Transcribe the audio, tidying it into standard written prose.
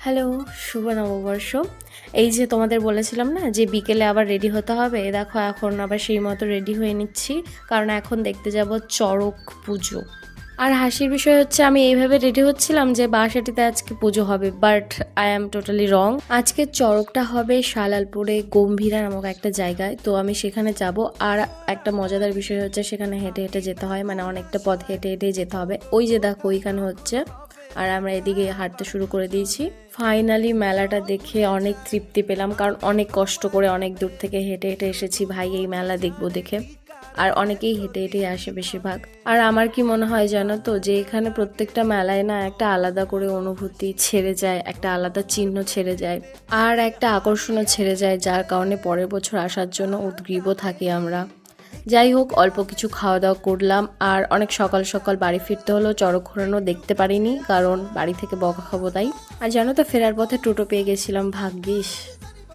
Hello, শুভ নববর্ষ। এই যে তোমাদের বলেছিলাম না যে বিকেলে আবার রেডি হতে হবে, দেখো এখন আবার সেই মতো রেডি হয়ে নিচ্ছি, কারণ এখন দেখতে যাব চড়ক পুজো। আর হাসির বিষয় হচ্ছে আমি এইভাবে রেডি হচ্ছিলাম যে বাসাটিতে আজকে পুজো হবে, বাট আই অ্যাম টোটালি রং। আজকে চড়কটা হবে শালালপুরে গম্ভীরা নামক একটা জায়গায়, তো আমি সেখানে যাব। আর একটা মজাদার বিষয় হচ্ছে সেখানে হেঁটে হেঁটে যেতে হয়, মানে অনেকটা পথ হেঁটে হেঁটে যেতে হবে। ওই যে দেখো ওইখানে হচ্ছে, আর আমরা এদিকে হাঁটতে শুরু করে দিয়েছি। ফাইনালি মেলাটা দেখে অনেক তৃপ্তি পেলাম, কারণ অনেক কষ্ট করে অনেক দূর থেকে হেঁটে হেঁটে এসেছি ভাই এই মেলা দেখবো দেখে। আর অনেকেই হেঁটে হেঁটে আসে বেশিরভাগ। আর আমার কি মনে হয় জানো তো, যে এখানে প্রত্যেকটা মেলায় না একটা আলাদা করে অনুভূতি ছেড়ে যায়, একটা আলাদা চিহ্ন ছেড়ে যায়, আর একটা আকর্ষণও ছেড়ে যায়, যার কারণে পরের বছর আসার জন্য উদগ্রীব থাকি আমরা। যাই হোক, অল্প কিছু খাওয়া দাওয়া করলাম, আর অনেক সকাল সকাল বাড়ি ফিরতে হলো। চড়ক ঘোরানো দেখতে পারিনি, কারণ বাড়ি থেকে বকা খাবো তাই। আর জানো তো, ফেরার পথে টোটো পেয়ে গেছিলাম, ভাগ্যিস।